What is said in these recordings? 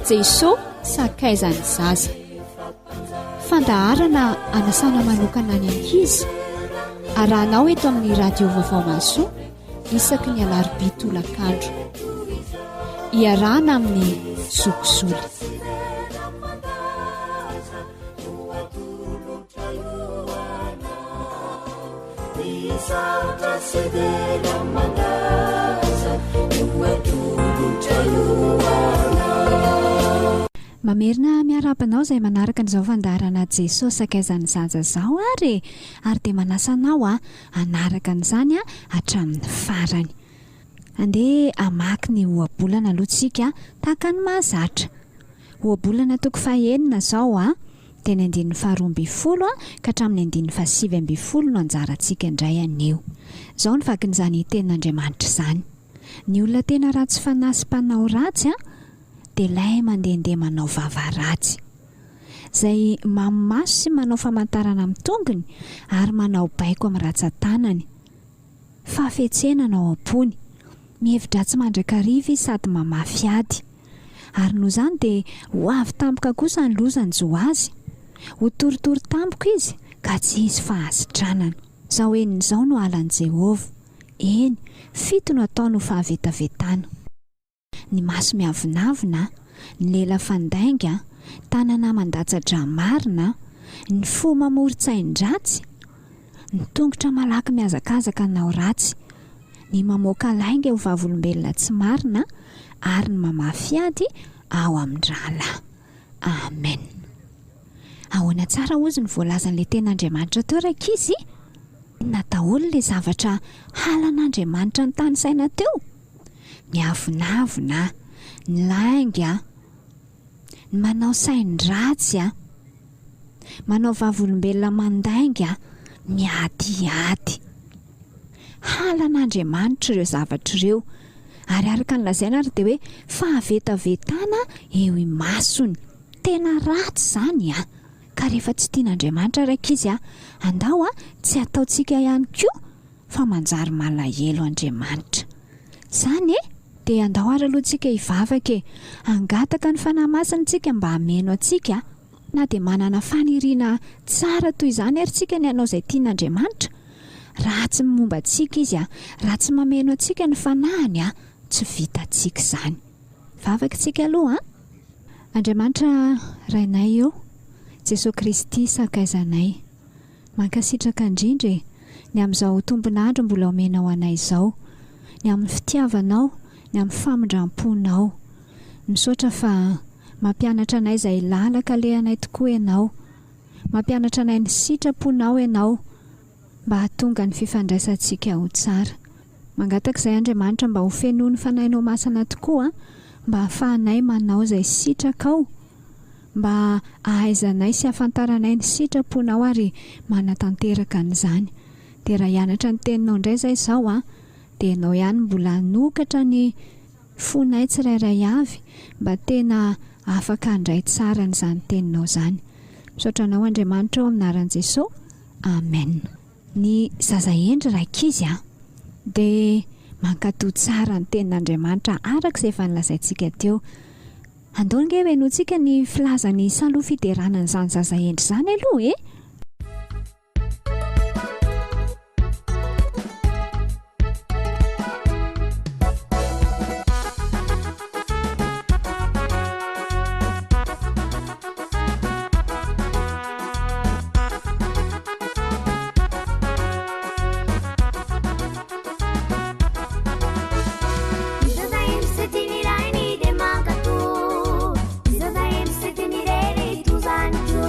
jesoa sakaizany zaza. Fandaharana anasana manokana ny ankizy arahanao eto amin'ny radio vaovao masoa isaky ny alarobia tolakandro, iarahana amin'ny Zoky Zoly. Mamerina miarabanao izay manaraka an'izao fandaharana jesoa sakaizany zaza zao ary dia manasanao anaraka an'izany hatramin'ny farany. Andeha amaky ny ohabolana aloha tsika tahaka ny mahazatra. Ohabolana toko fahaenina zao dia ny 12 ka hatramin'ny 15 no anjarantsika indray anio. Zao ny vakin'izany tenin'Andriamanitra izany. Ny olona tena ratsy fanasy mpanao ratsy dia ilay mandehandeha manao vava ratsy, izay mamaso sy manao famantarana amin'ny tongony ary manao baiko amin'ny ratsan-tanany, fafetsena ao am-pony, mihevitra tsy mandrakariva sady mamafy ady. Ary noho izany dia ho avy tampoka kosa ny lozany zo azy, ho toritory tampoka izy ka tsy izy fahazitranana. Zao enin'izao no alan'i Jehovah, eny 7 no ataony ho fahavetavetana. Ny maso miavonavina, ny lela fandainga, tanana mandatsatra marina, ny fo mamory-tsain-dratsy, ny tongotra malaky miazakazaka nao ratsy, ny mamoaka lainga ho vavolombelona tsy marina ary ny mamafy ady ao amin'ny rahalahy. Amen. Ahoana tsara ozy ny voalazan'ilay ten'Andriamanitra teo rankizy? Nataholy ilay zavatra halan'Andriamanitra ny tany saina teo? Miavonavina, ny lainga, ny manao sain-dratsy, manao vavolombelona mandainga, miadiady. Halan'Andriamanitra ireo zavatra ireo, ary araka ny lazaina ary dia hoe fahavetavetana eo imasony. Tena ratsy izany ka rehefa tsy tian'Andriamanitra rankizy andao tsy ataontsika ihany koa fa manjary malahelo Andriamanitra. Izany dia andao ary alohantsika hivavaka, angataka ny fanahy masintsika mba hameno antsika, na dia manana faniriana tsara toy izany ary tsika ny hanao izay tian'Andriamanitra. Raha tsy momba antsika izy raha tsy mameno antsika ny fanahiny tsy vitantsika izany. Vavaka tsika aloha. Andriamanitra rainay eo, Jesosy Kristy sakaizanay, mankasitraka indrindra ny amin'izao tombonandro mbola omenao anay izao, ny amin'ny fitiavanao, ny amin'ny famindram-ponao. Misaotra fa mampianatra anay izay lalaka lehanay tokoa ianao, mampianatra anay ny sitraponao ianao mba hahatonga ny fifandraisantsika ho tsara. Mangataka izay Andriamanitra mba ho fenoa ny fanahinao masana tokoa, mba hahafahanay manao izay sitrakao, mba ahaizanay sy hafantaranay ny sitraponao ary manatanteraka an'izany. Dia raha hianatra ny teninao indray izay izao dia ianao ihany mbola hanokatra ny fonay tsirairay avy mba tena afaka handray tsara n'izany teninao izany. Misaotra anao Andriamanitra ao amin'ny anaran'i Jesosy. Amen. Ny zaza endry rankizy dia mankatoa tsara ny tenin'Andriamanitra araka izay efa nilazaintsika teo. Andao nge henoantsika ny filazany saloha fideranan'izany zaza endry izany aloha Zaza em se tenirei tu zanju,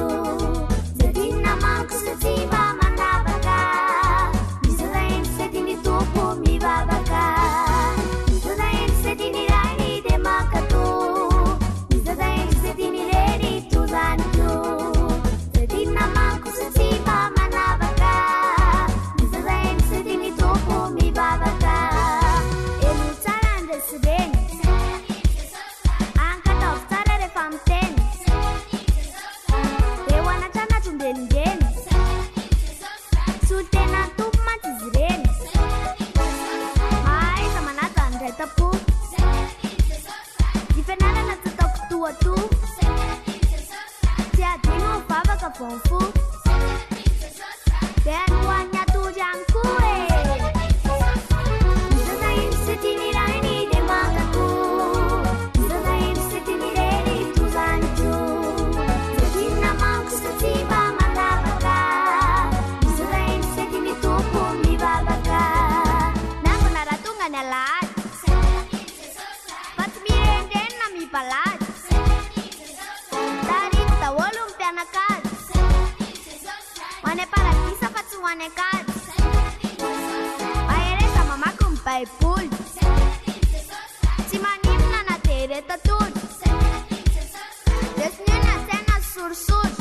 fonfo dia noan'ny atory any koa zaza iny sy tian'irany dia mankako zaza iny sy tian'ireny tozaniko zatinina manko sy tsy mba mandavaka zaza iny sy tiany tompo mivavaka nangona raha tonga ny alahady fa tsy mirendrenina mibalady tarito daholo ny mpianakady ho any paradisa fa tsy ho any akady ahereza mamaky ny baiboly tsy manimona na teretatory desiniony asaina sorisory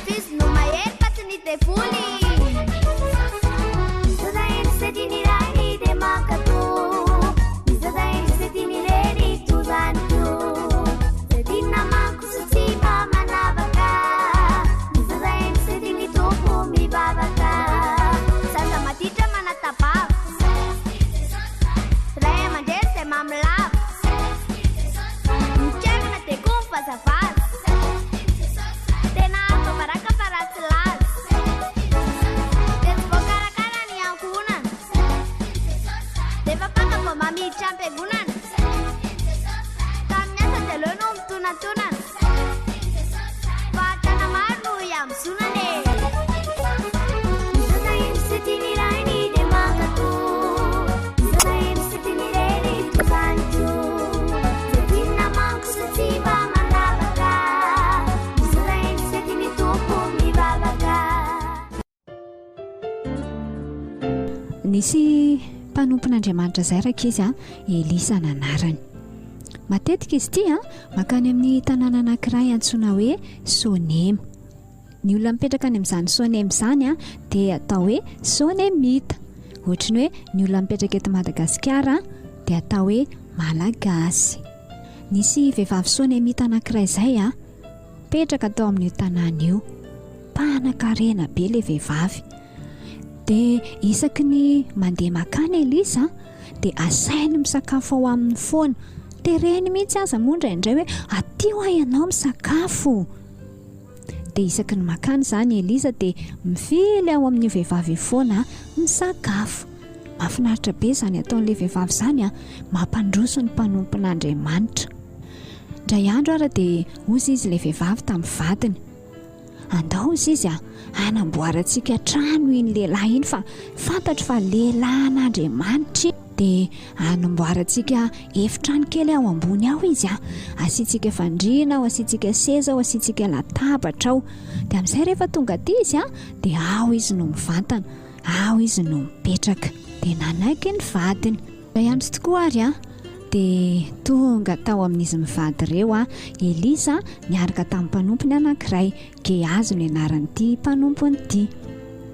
fizy no mahery fa tsy ny devoly zaza iny sy tian'irany dia mankato zaza iny sy tian'ireny tozaniko zatinina manko sy tsy mba manavaka zaza iny sy tiany tompo mivavaka zaza matitra manatabava ray aman-dreny zay mamilava mikiarana dia koa mifazavaza tena afavaraka fa ratsy laza dia tsy voakarakara ny ankonana dia fapaka vao mamiditra am-piangonana tamin'ny asa dia aleo no mitonantonana fa tana maro no iambozonana zaza iny sy tian'irany dia mankato zaza iny sy tian'ireny tozaniko zatinina manko sy tsy mba mandavaka zaza iny sy tiany tompo mivavaka nisy mpanompon'andriamanitra zay raka izy Elisa nanarany matetika izy ity makany amin'ny tanàna anankiray antsoina hoe Sonema ny olona mipetraka any amin'izany Sonema izany dia atao hoe Sonemita ohatrany hoe ny olona mipetraka eto Madagasikara dia atao hoe Malagasy nisy vehivavy Sonemita anankiray zay petraka atao amin'io tanàna io mpanan-karena be ilay vehivavy dia isaky ny mandeha makany Elisa dia asainy misakafo ao amin'ny foana tereny mihitsy aza moa indraindray hoe aty ho ianao misakafo dia isaky ny makany zany Elisa dia mifily ao amin'ny vehivavy foana misakafo mahafinaritra be zany ataon'ilay vehivavy zany mampandroso ny mpanompon'Andriamanitra indray andro ara dia ozy izy ilay vehivavy tamin'ny vadiny andao izy izy anamboarantsika trano iny lehilahy iny fa fantatro fa lehilahin'Andriamanitra dia anamboarantsika efitrano kely ao ambony ao izy asiantsika fandriana ao asiantsika seza ao asiantsika latabatra ao dia amin'izay rehefa tonga aty izy dia ao izy no mivantana ao izy no mipetraka dia nanaiky ny vadiny ray andro tokoa ary dia tonga tao amin'izy mivady ireo Elisa niaraka tamin'ny mpanompony anankiray Gehazi no anaran'ity mpanompony ity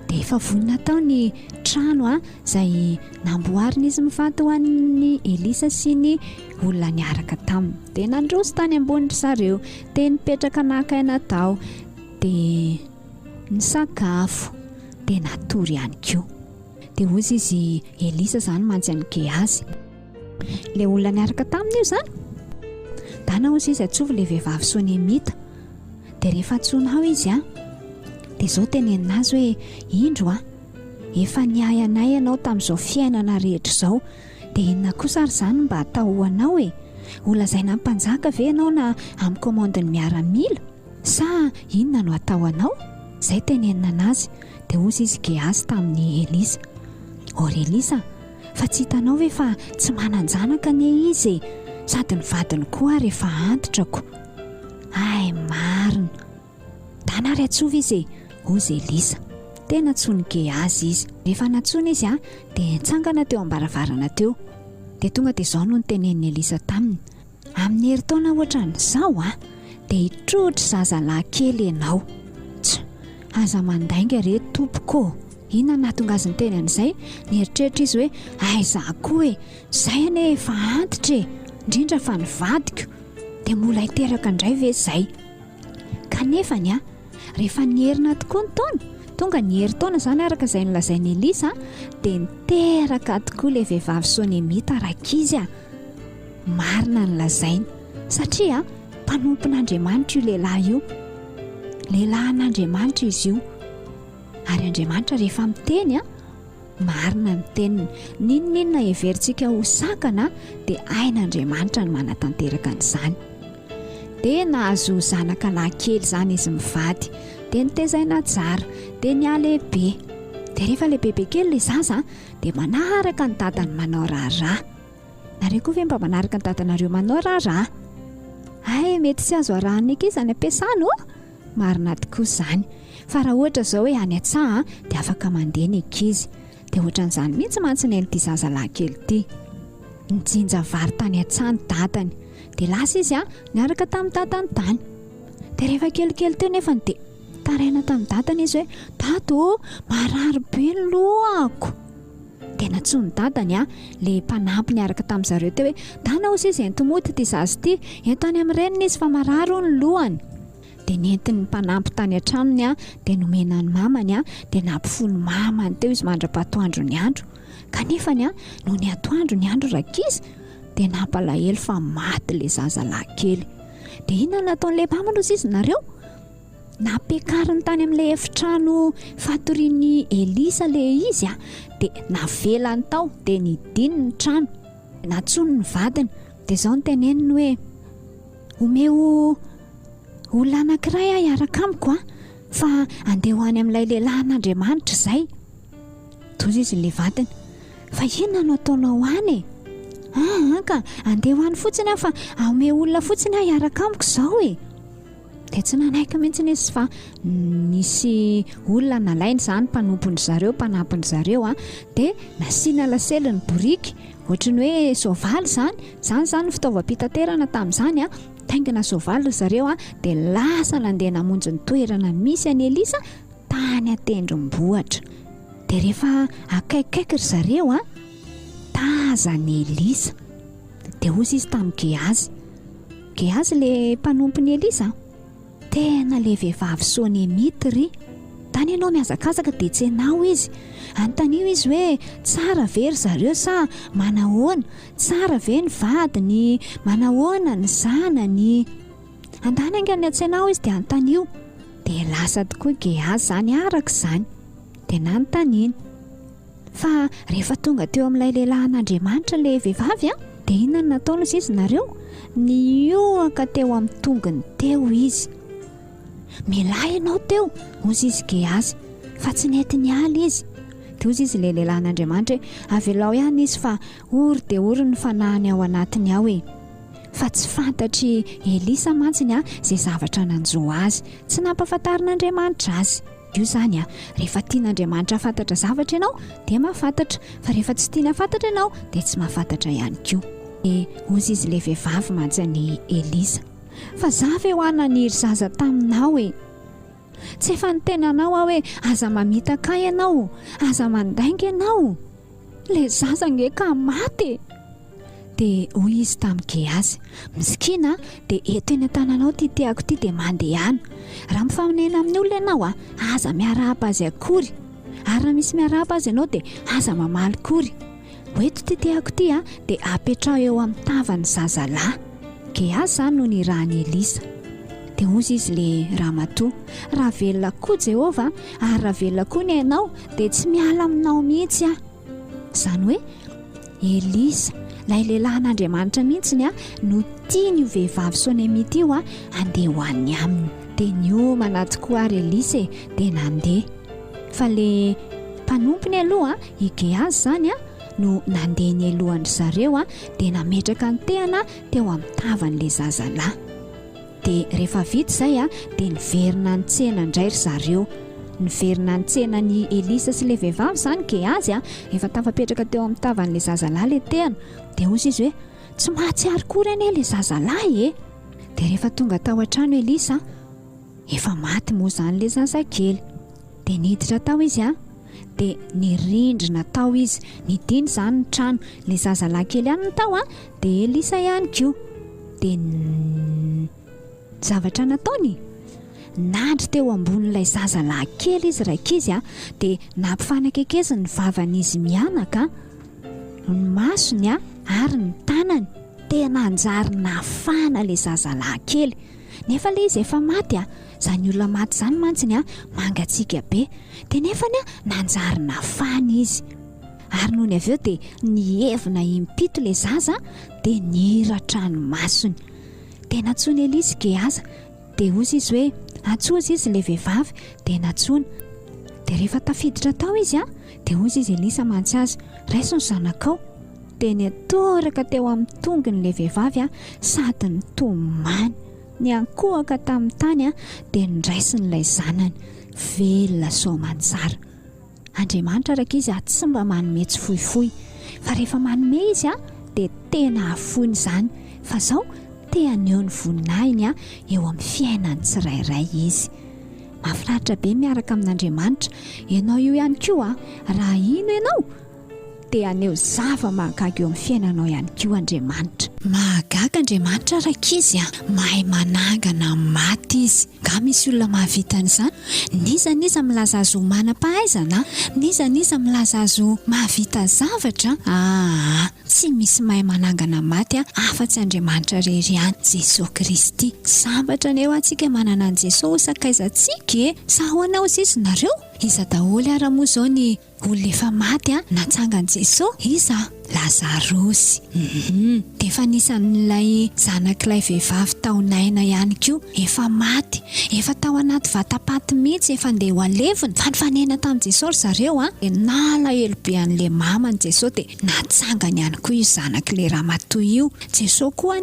dia efa vonona tao ny trano izay namboarina izy mivady ho an'ny Elisa sy ny olona niaraka taminy dia nandroso tany ambonindry zareo dia nipetraka nakaina tao dia nisakafo dia natory ihany koa dia ozy izy Elisa zany mantsy any Gehazi ilay olona niaraka taminy io zany dana ozy izy atsovy ilay vehivavy Sonemita dia rehefa atsoinao izy dia izao tenenina azy hoe indro efa niay anay ianao tamin'izao fiainana rehetra izao dia inona kosa ary zany mba atao hoanao olazaina mpanjaka ve ianao na amin'ny komandiny miaramila sa inona no atao anao izay tenenina anazy dia ozy izy Gehazi tamin'ny Elisa or Elisa fa tsy hitanao ve fa tsy mananjanaka anie izy sady ny vadiny koa rehefa antitrako ay marina tanary atsovy izy ozy Elisa tena atsony Gehazi izy rehefa natsony izy dia nitsangana teo ambaravarana teo dia tonga dia izao no nitenen'ny Elisa taminy amin'ny herintaona ohatran'izao dia hitrotry zazalahy kely ianao aza mandainga re tompoko inona nahatonga azy ny teny an'izay nieritreritra izy hoe aiza koa zay ane efa antitra indrindra fa nivadiko dia mbola hiteraka indray ve zay kanefany rehefa nierina tokoa ny taona tonga nieri-taona zany araka izay nolazain'ny Elisa dia niteraka tokoa ilay vehivavy Sonemita rakizy marina ny lazainy satria mpanompon'Andriamanitra io lehilahy io lehilahin'Andriamanitra izy io, ary Andriamanitra rehefa miteny marina ny teniny. Ninonninona heverintsika ho sakana dia ain'Andriamanitra ny manatanteraka an'izany. Dia nahazo zanaka lahy kely izany izy mivady, dia nitezaina tsara, dia nialehibe. Dia rehefa lehibe kely ilay zaza dia manaraka ny dadany manao raharaha. Nareo koa ve mba manaraka ny dadanareo manao raharaha? Ay, mety tsy azo arahany eky izany ampiasana marina tokoa izany. Fa raha ohatra izao hoe any an-tsaha dia afaka mandeha ny ankizy, dia ohatran'izany mihitsy mantsy nen'ity zazalahy kely ity. Nijinja vary tany an-tsaha ny dadany, dia lasa izy niaraka tamin'ny dadany tany. Dia rehefa kelikely teo nefa dia taraina tamin'ny dadany izy hoe dado, marary be ny lohako. Dia natsoiny dadany le mpanampy niaraka tamin'ny zareo teo hoe dana ozy izy entomody ity zaza ity, ento any amin'ny reniny izy fa marary ny lohany. Dia nentiny mpanampy tany an-tranony dia nomena ny mamany dia nampifony mamany teo izy mandra-patoandro ny andro. Kanefa no ny atoandro ny andro rakizy dia nampalahelo fa maty le zazalahy kely. Dia inona nataon'ilay mamany ozy izy nareo? Napekariny tany amin'ilay efitrano fatorian'ny Elisa le izy dia navelany tao, dia nidiny ny trano, natsony ny vadiny. Dia izao no teneniny hoe omeo olona anankiray hiaraka amiko fa andeha ho any amin'ilay lehilahin'Andriamanitra izay. Toy izy ilay vadiny, fa inona no ataonao any? Ka andeha ho any fotsiny fa omeo olona fotsiny hiaraka amiko izao dia tsy nanaiky mihitsy izy fa nisy olona nalainy izany mpanompony zareo, mpanampiny zareo dia nasiana lasely ny boriky, ohatrany hoe soavaly zany fitaovam-pitaterana tamin'izany taingina soavaly zareo dia lasa nandeha namonjy ny toerana misy any Elisa tany atendrombohitra. Dia rehefa akaikikaiky ry zareo tazany Elisa, dia ozy izy tamin'ny Gehazy le mpanompony Elisa. Tena le vehivavy sonemity ry, tany ianao miazakazaka dia tsy ianao izy. Antanio izy hoe tsara ve ry zareo sa manahoana, tsara ve ny vadiny, manahoana ny zanany. Andany angany tsy ianao izy dia antanio. Dia lasa tokoa Gehazy zany araka izany, dia nanontaniany. Fa rehefa tonga teo amin'ilay lehilahin'Andriamanitra le vehivavy dia inona nataony izy nareo? Nioaka teo amin'ny tongony teo izy. Milahy ianao teo, ozy izy Gehazy, fa tsy nety nialy izy. Dia ozy izy le lehilahin'Andriamanitra hoe avelao ihany izy fa ory dia ory ny fanahiny ao anatiny ao fa tsy fantatry Elisa mantsiny izay zavatra nanjo azy, tsy nampafantarin'Andriamanitra azy. Io zany rehefa tian'Andriamanitra fantatra zavatra ianao dia mahafantatra, fa rehefa tsy tiana fantatra ianao dia tsy mahafantatra ihany koa. Ozy izy le vehivavy mantsany Elisa, fa za ve ho ananiry zaza taminao tsy efa nitenanao hoe aza mamita kay ianao, aza mandainga ianao, le zaza nge ka maty. Dia hoy izy tamin'ny Gehazy, miskina dia eto eny an-tananao ty teako ty dia mandehana. Raha mifaminena amin'ny olona ianao aza miarahaba azy akory, ary raha misy miarahaba azy ianao dia aza mamaly kory. Hoeto ty teako ty dia apetrao eo amin'ny tavan'ny zazalahy. Gehazy zany no ny rahany Elisa. Dia ozy izy le ramatoa, raha velona koa Jehova ary raha velona koa ny ainao dia tsy miala aminao mihitsy Zany hoe Elisa, ilay lehilahin'Andriamanitra mihitsy no tiany io vehivavy sonemity io andeha ho any aminy. Dia niomana tokoa ary Elisa dia nandeha. Fa le mpanompony aloha i Gehazy zany no nandeha ny alohan'ny zareo dia nametraka ny tehana teo amin'ny tavan'ilay zazalahy. Dia rehefa vita izay dia niverina ny tsena indray ry zareo. Niverina ny tsena ny Elisa sy le vehivavy zany Gehazy efa tafapetraka teo amin'ny tavan'ilay zazalahy le tehana. Dia ozy izy hoe tsy mahatsiaro kory anie le zazalahy Dia rehefa tonga tao an-trano Elisa efa maty moa zany le zazakely. Dia niditra tao izy dia nirindrina tao izy, nidiny zany ny trano. Le zazalahy kely ihany ny tao dia Elisa ihany koa. Dia zavatra nataony nandry teo ambonin'ilay zazalahy kely izy rakizy dia nampifanakekeza ny vavan'izy mianaka, ny masony ary ny tanany. Tena anjary nafana le zazalahy kely. Nefa le izy efa maty Zany olona maty zany mantsiny mangatsiaka be, dia nefany nanjarina fany izy. Ary noho ny avy eo dia nievina impito ilay zaza dia niratra ny masony. Dia natsoina Elisy Gehaza, dia ozy izy hoe atsoza izy ilay vehivavy, dia natsoina. Dia rehefa tafiditra tao izy dia ozy izy Elisa mantsy azy, raiso ny zanakao. Dia niatoraka teo amin'ny tongon'ilay vehivavy sady nitomany, niankohaka tamin'ny tany dia niraisin'ilay zanany, velona soamantsara. Andriamanitra raka izy tsy mba manome tsy fohifohy, fa rehefa manome izy dia tena afoiny izany, fa zao te aneo ny voninahiny eo amin'ny fiainany tsirairay izy. Mahafinaritra be miaraka amin'Andriamanitra. Ianao io ihany koa raha ino ianao dia aneo zava mahagaga eo amin'ny fiainanao ihany koa Andriamanitra. Mahagaga Andriamanitra raka izy mahay manangana maty izy. Nga misy olona mahavita an'izany. Niza milaza azy ho manam-pahaizana, niza milaza azy ho mahavita zavatra. Tsy misy mahay manangana maty afa-tsy Andriamanitra rery ihany, Jesosy Kristy. Sambatra aneo antsika manana an Jesosy ho sakaizantsika. Sa hoanao izy nareo? Iza daholo ara moa zao ny olona efa maty natsangan Jesosy? Iza Lazarosy. Dia efa nisan'ilay zanak'ilay vehivavy taonaina ihany koa, efa maty, efa tao anaty vatapaty mihitsy, efa ndeha ho alevina. Fa nifanena tamin'i Jesosy zareo nalahelo be an'ilay mamany Jesosy dia natsangany ihany koa io zanak'ilay ramatoa io. Jesosy koa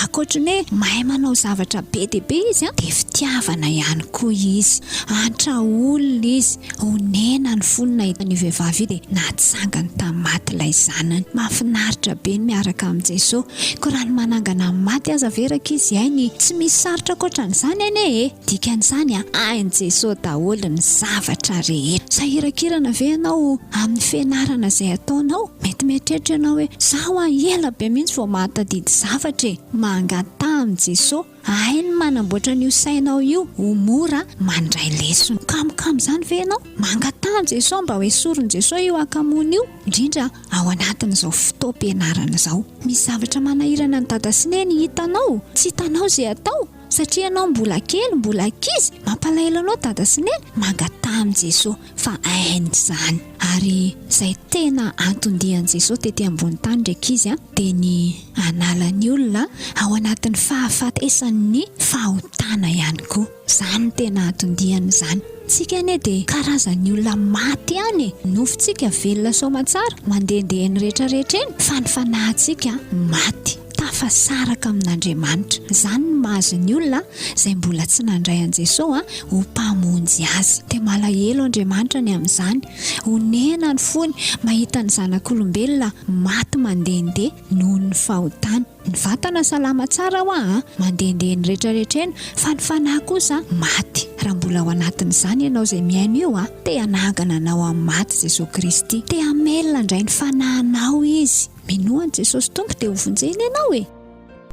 akoatriny mahay manao zavatra be dia be izy dia fitiavana ihany koa izy. Antra olona izy, onena ny fonina ny vehivavy dia natsangany tamin'ny maty ilay zanany. Mahafinaritra be ny miaraka amin'ny Jesosy. Ko raha ny manangana maty aza veraka izy tsy misy sarotra akoatran'izany dikan'izany hain'i Jesosy daholo ny zavatra rehetra. Sahirakirana ve ianao amin'ny fianarana izay ataonao? Mety mieritreritra ianao hoe zaho ela be mihitsy vao mahatadidy zavatra. Mangata amin'ny Jesosy, hainy manamboatra n'io sainao io ho mora mandray lesona. Kamokamo izany ve ianao? Mangata amin'ny Jesosy mba hoe soron'i Jesosy io akamoana io, indrindra ao anatin'izao fotoam-pianarana izao. Misy zavatra manahirana ny dada sy neny hitanao, tsy hitanao izay atao satria ianao mbola kely, mbola ankizy, mampalahelo anao dada sy neny. Mangata amin'ny Jesosy fa hainy izany. Ary izay tena antondihan'i Jesosy tety ambony tany ndraiky izy dia ny analan'ny olona ao anatin'ny fahafatesan'ny fahotana ihany koa. Izany tena antondihany izany. Tsika dia karazan'ny olona maty ihany, nofontsika velona soamantsara mandehandeha ny rehetrarehetra eny, fa ny fanahintsika maty. Tafasaraka amin'Andriamanitra. Izany ny mahazo ny olona izay mbola tsy nandray an Jesosy ho mpamonjy azy. Dia malahelo Andriamanitra ny amin'izany. Onena ny fony mahita ny zanak'olombelona maty mandehandeha noho ny fahotana. Ny vatana salama tsara mandehandeha ny rehetrarehetra eny, fa ny fanahy kosa maty. Raha mbola ao anatin'izany ianao izay miaino io te hanangana anao amin'ny maty Jesosy Kristy, te hamelona indray ny fanahinao izy. Minoany Jesosy tompo dia hovonjeny ianao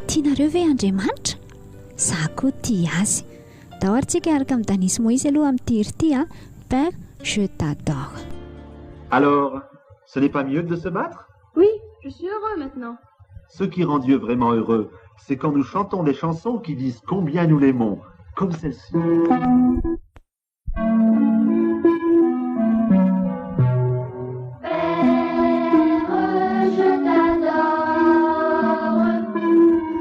Tianareo ve Andriamanitra? Za koa tia azy. Dahorintsika araka amin'ny Danisy Moïse aloha amin'ny tiry ity Père, je t'adore. Alors, ce n'est pas mieux de se battre? Oui, je suis heureux maintenant. Ce qui rend Dieu vraiment heureux, c'est quand nous chantons des chansons qui disent combien nous l'aimons, comme celle-ci. Je te donne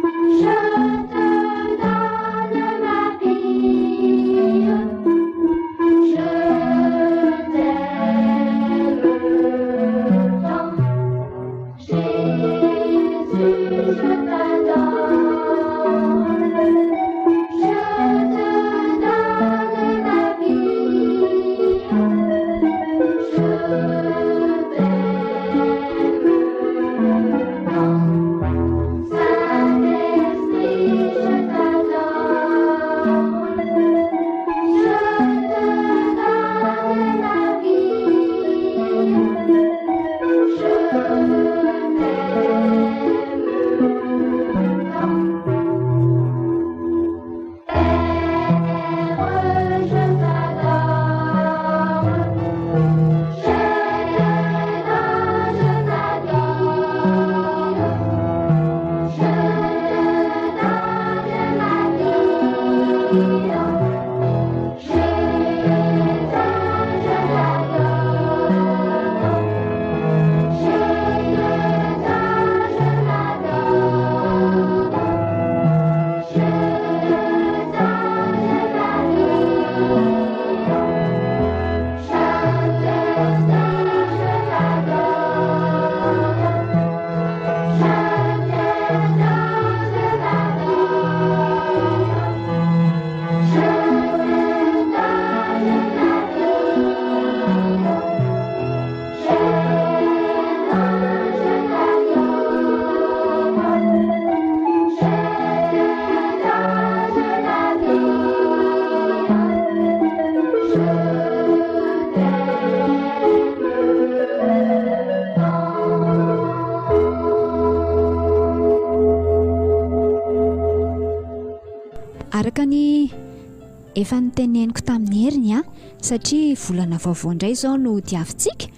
efa niteneniko tamin'ny heriny a satria volana vaovao indray izao no diavintsika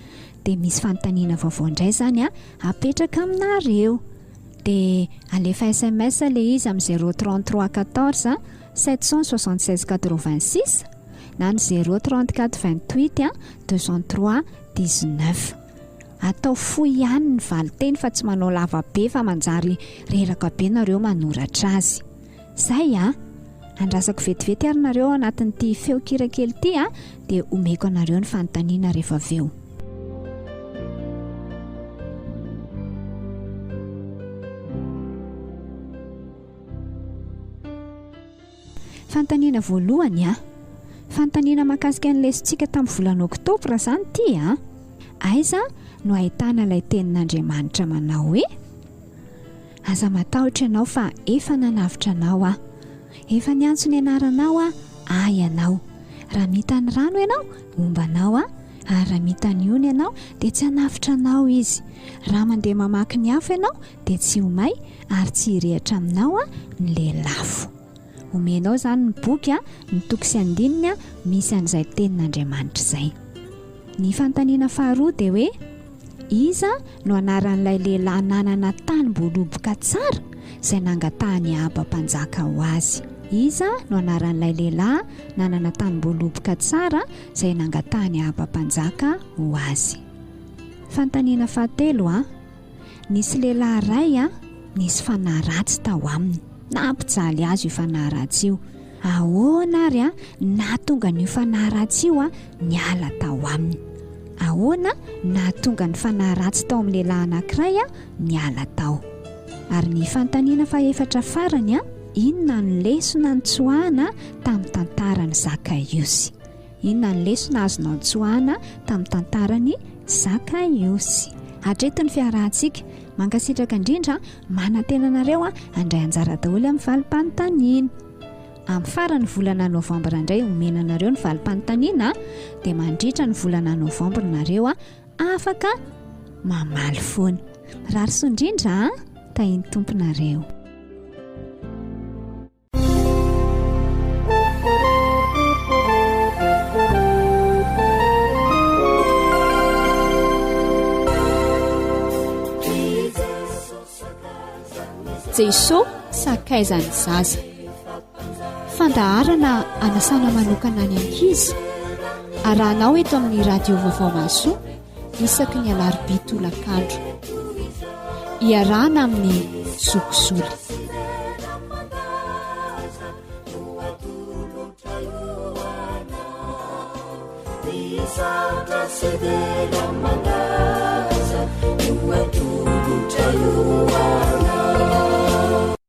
dia misy fanontaniana vaovao indray izany a apetraka aminareo dia alefa SMS ilay izy amin'ny 033 14 776 86 na ny 034 28 203 19 atao fohy ihany ny valiteny fa tsy manao lava be fa manjary reraka be nareo manoratra azy zay a andrasako vetivety ary nareo anatin'ity feo kirakely ity a dia omeko anareo ny fanontaniana rehefa aveo. Fanontaniana voalohany a fanontaniana mahakasika ny lesontsika tamin'ny volana oktobra izany ity a aiza no ahitana ilay tenin'Andriamanitra manao hoe aza matahotra ianao fa efa nanavitra anao a efa niantso ny anaranao a ay ianao raha mita ny rano ianao ombanao a ary raha mita ny ony ianao dia tsy hanavitra anao izy raha mandeha mamaky ny afo ianao dia tsy homay ary tsy hirehatra aminao a ny lelafo omenao izany ny boky a ny toko sy andininy a misy an'izay tenin'Andriamanitra izay. Ny fanontaniana faharoa dia hoe iza no anaran'ilay lehilahy nanana tany-boaloboka tsara izay nangatahany aba-mpanjaka ho azy. Iza no anaran'ilay lehilahy nanana tany-boaloboka tsara izay nangatahany aba-mpanjaka ho azy. Fanontaniana fahatelo a nisy lehilahy iray a nisy fanahy ratsy tao aminy nampijaly azy io fanahy ratsy io ahoana ary a nahatonga ny fanahy ratsy io a niala tao aminy ahoana nahatonga ny fanahy ratsy tao amin'ny lehilahy anankiray a niala tao. Ary ny fanontaniana fahaefatra farany a inona ny lesona nitsoahana tamin'ny tantarany Zakaiosy. Inona ny lesona azonao nitsoahana tamin'ny tantarany Zakaiosy. Hatreto ny fiarahantsika mankasitraka indrindra manantena anareo a andray anjara daholo amin'ny valim-panontaniana. Amin'ny farany volana novambra indray omena anareo ny valim-panontaniana dia mandritra ny volana novambra nareo a afaka mamaly foana. Rarso indrindra tahiny tomponareo. jesoa sakaizany zaza fandaharana anasana manokana any ankizy arahanao eto amin'ny radio vaovao maso isaky ny alarobia tolakandro iarahana amin'ny Zoky Zoly. Saudade